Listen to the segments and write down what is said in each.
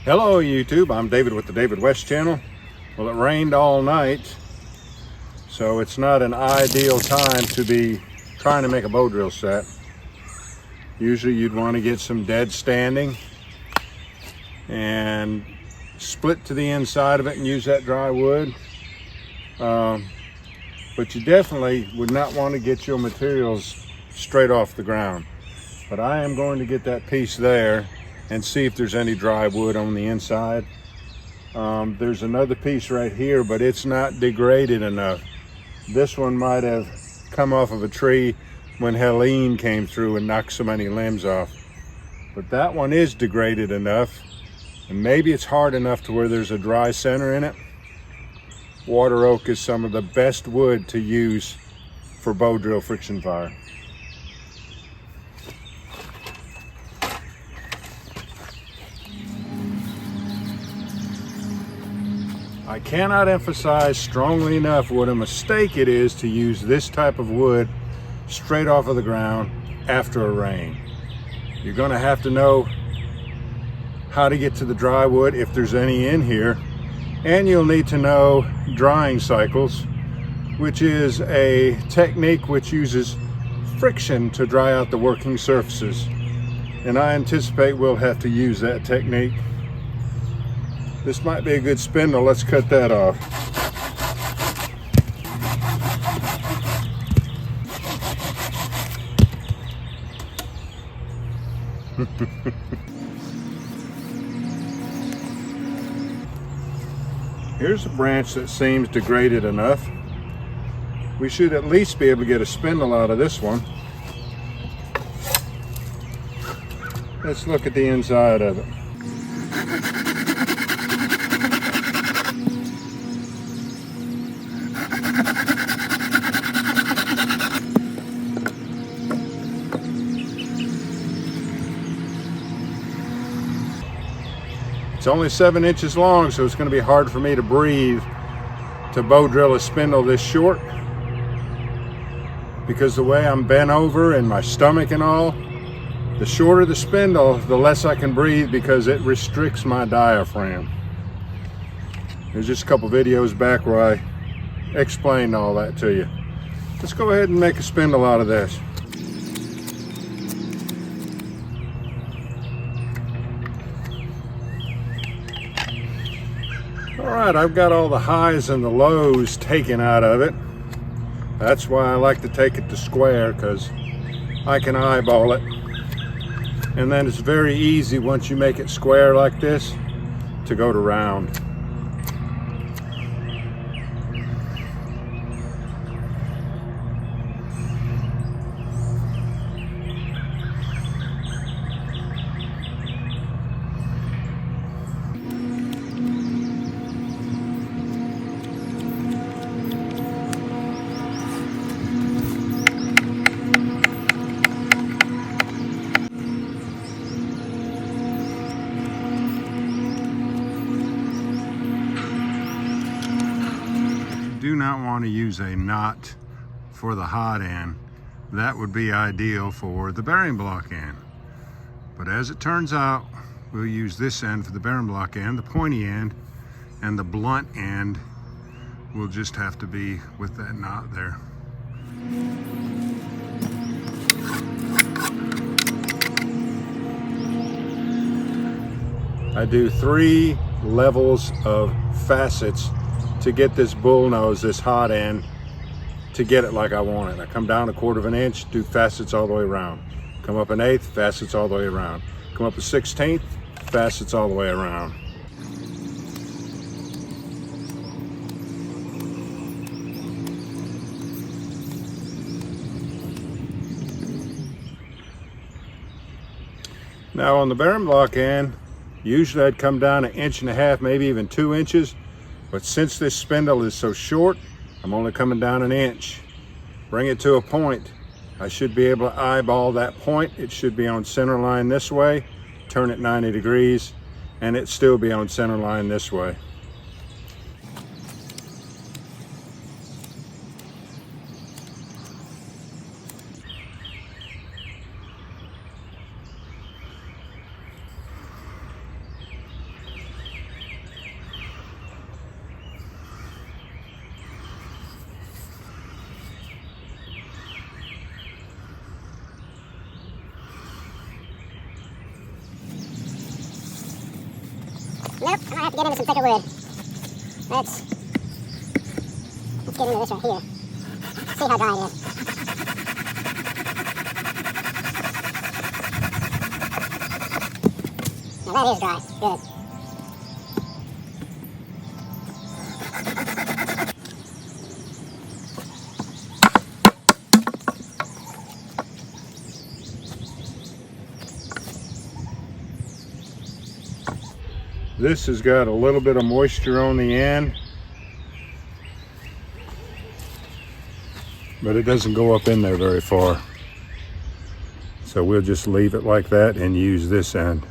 Hello YouTube, I'm David with the David West channel. Well, it rained all night, so it's not an ideal time to be trying to make a bow drill set. Usually you'd want to get some dead standing and split to the inside of it and use that dry wood. But you definitely would not want to get your materials straight off the ground. But I am going to get that piece there and see if there's any dry wood on the inside. There's another piece right here, but it's not degraded enough. This one might have come off of a tree when Helene came through and knocked so many limbs off. But that one is degraded enough, and maybe it's hard enough to where there's a dry center in it. Water oak is some of the best wood to use for bow drill friction fire. I cannot emphasize strongly enough what a mistake it is to use this type of wood straight off of the ground after a rain. You're going to have to know how to get to the dry wood if there's any in here, and you'll need to know drying cycles, which is a technique which uses friction to dry out the working surfaces, and I anticipate we'll have to use that technique. This might be a good spindle. Let's cut that off. Here's a branch that seems degraded enough. We should at least be able to get a spindle out of this one. Let's look at the inside of it. It's only 7 inches long, so it's going to be hard for me to breathe to bow drill a spindle this short, because the way I'm bent over and my stomach and all, the shorter the spindle, the less I can breathe because it restricts my diaphragm. There's just a couple videos back where I explained all that to you. Let's go ahead and make a spindle out of this. Alright, I've got all the highs and the lows taken out of it. That's why I like to take it to square, because I can eyeball it. And then it's very easy once you make it square like this to go to round. Do not want to use a knot for the hot end. That would be ideal for the bearing block end. But as it turns out, we'll use this end for the bearing block end, the pointy end, and the blunt end will just have to be with that knot there. I do 3 levels of facets to get this bull nose, this hot end, to get it like I want it. I come down 1/4 inch, do facets all the way around. Come up 1/8, facets all the way around. Come up 1/16, facets all the way around. Now on the bearing block end, usually I'd come down 1.5 inches, maybe even 2 inches. But since this spindle is so short, I'm only coming down 1 inch. Bring it to a point. I should be able to eyeball that point. It should be on center line this way. Turn it 90 degrees, and it still be on center line this way. Nope, I might have to get into some thicker wood. Let's get into this right here. See how dry it is. Now that is dry. Good. This has got a little bit of moisture on the end, but it doesn't go up in there very far. So we'll just leave it like that and use this end.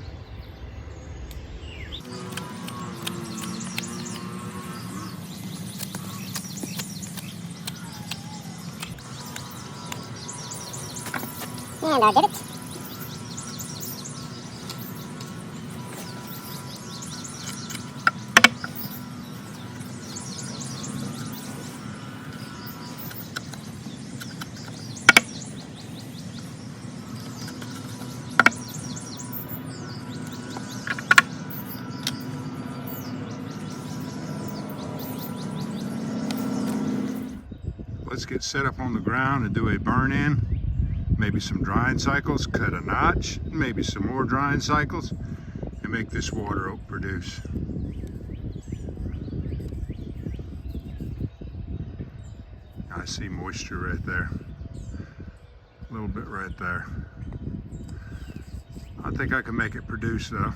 And our divot. Let's get set up on the ground and do a burn in. Maybe some drying cycles, cut a notch, maybe some more drying cycles, and make this water oak produce. I see moisture right there. A little bit right there. I think I can make it produce though.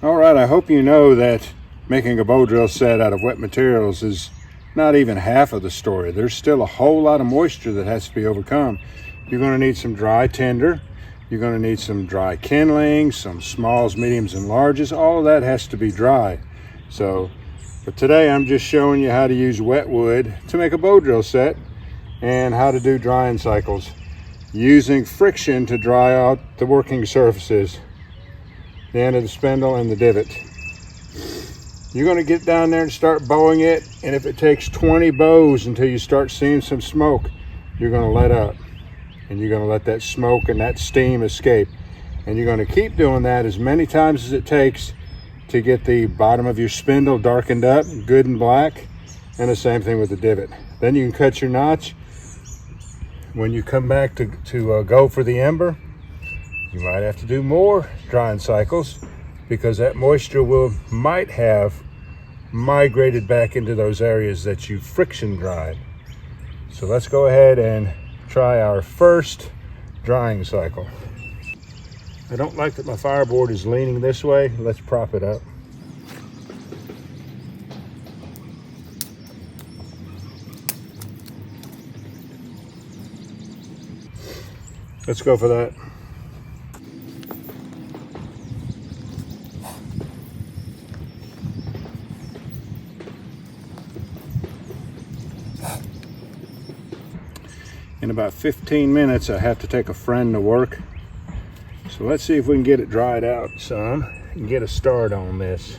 All right, I hope you know that making a bow drill set out of wet materials is not even half of the story. There's still a whole lot of moisture that has to be overcome. You're going to need some dry tinder. You're going to need some dry kindling, some smalls, mediums, and larges. All of that has to be dry. So, but today I'm just showing you how to use wet wood to make a bow drill set and how to do drying cycles using friction to dry out the working surfaces, the end of the spindle and the divot. You're going to get down there and start bowing it, and if it takes 20 bows until you start seeing some smoke, you're going to let up, and you're going to let that smoke and that steam escape, and you're going to keep doing that as many times as it takes to get the bottom of your spindle darkened up good and black, and the same thing with the divot. Then you can cut your notch. When you come back to go for the ember, you might have to do more drying cycles, because that moisture might have migrated back into those areas that you friction dried. So let's go ahead and try our first drying cycle. I don't like that my fireboard is leaning this way. Let's prop it up. Let's go for that. In about 15 minutes, I have to take a friend to work. So let's see if we can get it dried out some and get a start on this.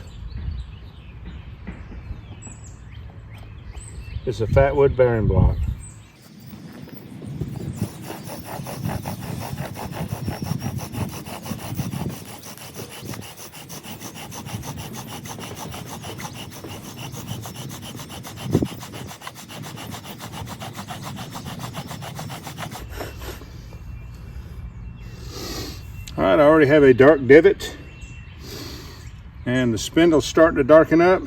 This is a fat wood bearing block. All right, I already have a dark divot and the spindle's starting to darken up.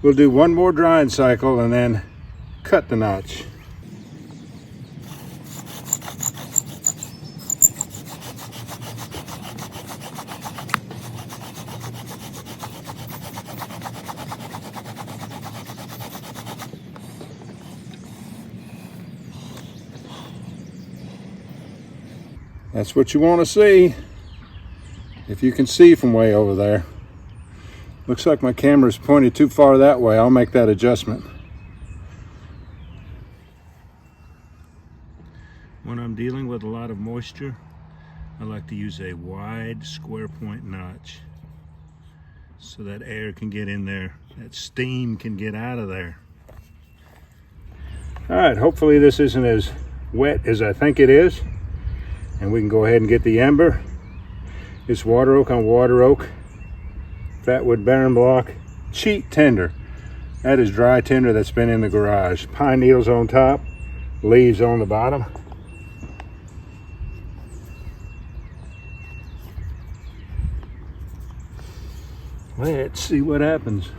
We'll do one more drying cycle and then cut the notch. That's what you want to see, if you can see from way over there. Looks like my camera's pointed too far that way. I'll make that adjustment. When I'm dealing with a lot of moisture, I like to use a wide square point notch so that air can get in there, that steam can get out of there. All right, hopefully this isn't as wet as I think it is, and we can go ahead and get the ember It's water oak on water oak, fatwood barren block, cheat tinder. That is dry tinder that's been in the garage. Pine needles on top, leaves on the bottom. Let's see what happens.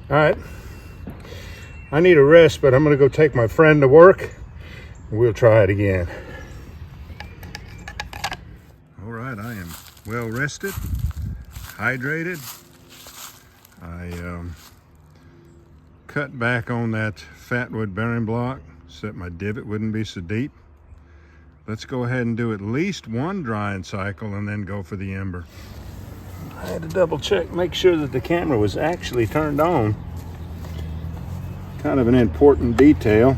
All right, I need a rest, but I'm gonna go take my friend to work. We'll try it again. All right, I am well rested, hydrated. I cut back on that fatwood bearing block so that my divot wouldn't be so deep. Let's go ahead and do at least one drying cycle and then go for the ember. I had to double check, make sure that the camera was actually turned on. Kind of an important detail.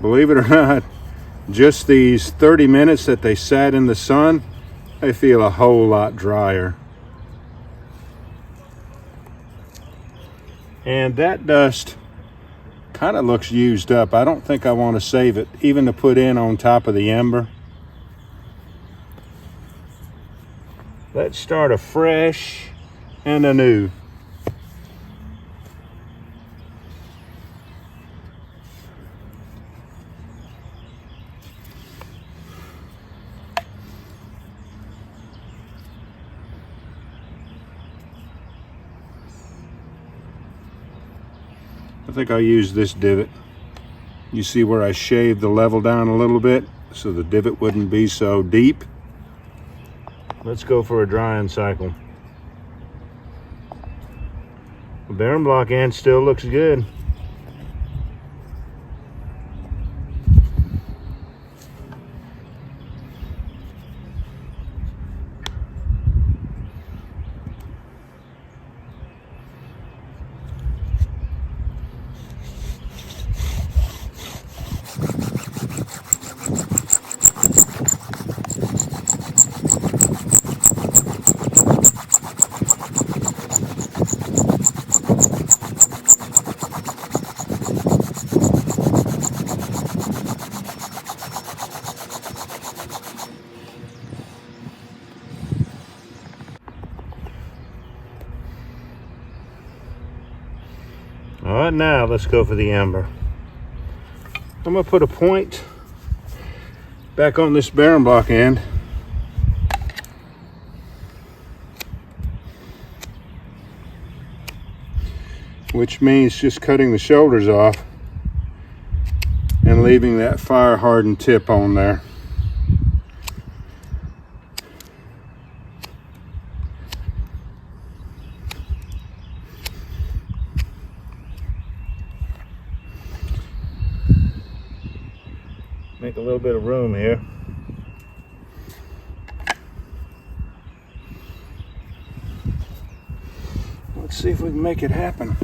Believe it or not, just these 30 minutes that they sat in the sun, they feel a whole lot drier. And that dust kind of looks used up. I don't think I want to save it even to put in on top of the ember. Let's start afresh and anew. I think I'll use this divot. You see where I shaved the level down a little bit so the divot wouldn't be so deep. Let's go for a drying cycle. The bearing block end still looks good. All right, now let's go for the ember. I'm gonna put a point back on this bearing block end. Which means just cutting the shoulders off and leaving that fire hardened tip on there. Make a little bit of room here. Let's see if we can make it happen.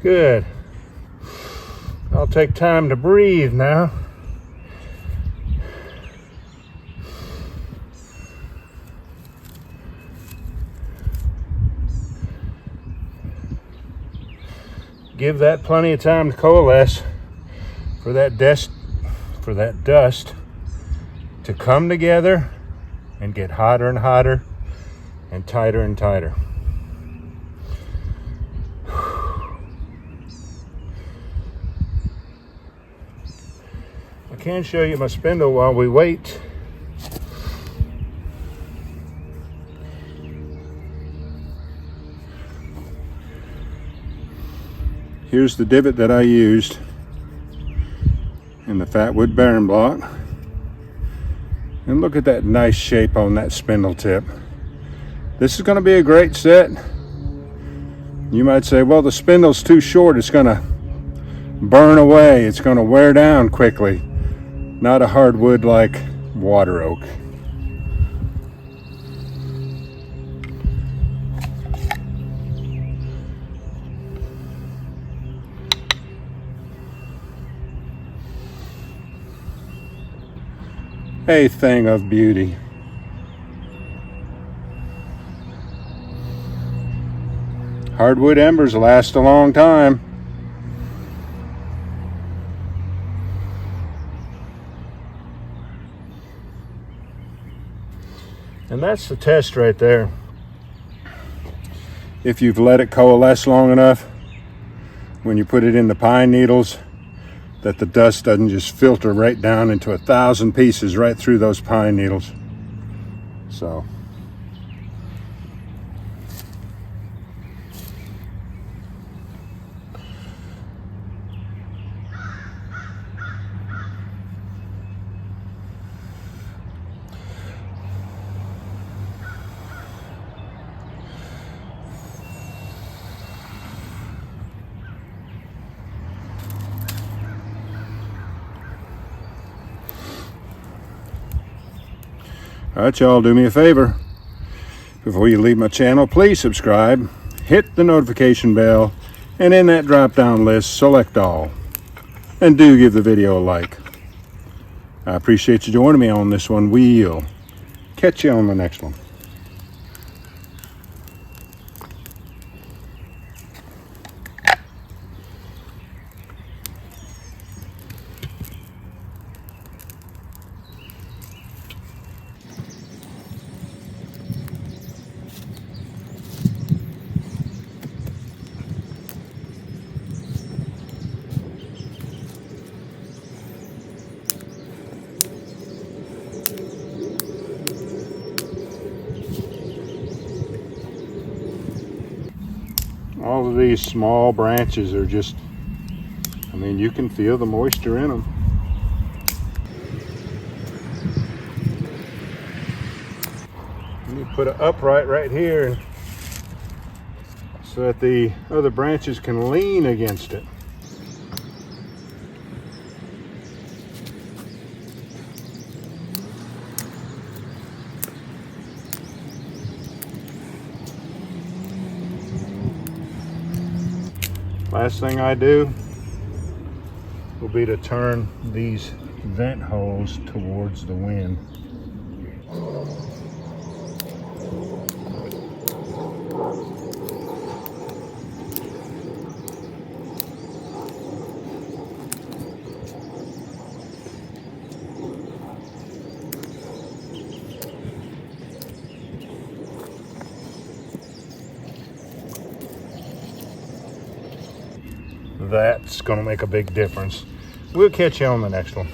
Good. I'll take time to breathe now. Give that plenty of time to coalesce for that dust to come together and get hotter and hotter and tighter and tighter. I can show you my spindle while we wait. Here's the divot that I used in the fatwood bearing block. And look at that nice shape on that spindle tip. This is going to be a great set. You might say, well, the spindle's too short. It's going to burn away. It's going to wear down quickly. Not a hardwood like water oak. A thing of beauty. Hardwood embers last a long time. And that's the test right there. If you've let it coalesce long enough, when you put it in the pine needles, that the dust doesn't just filter right down into 1,000 pieces right through those pine needles. So all right, y'all, do me a favor. Before you leave my channel, please subscribe, hit the notification bell, and in that drop-down list, select all. And do give the video a like. I appreciate you joining me on this one. We'll catch you on the next one. All of these small branches are just, I mean, you can feel the moisture in them. You put it upright right here so that the other branches can lean against it. Last thing I do will be to turn these vent holes towards the wind. That's going to make a big difference. We'll catch you on the next one.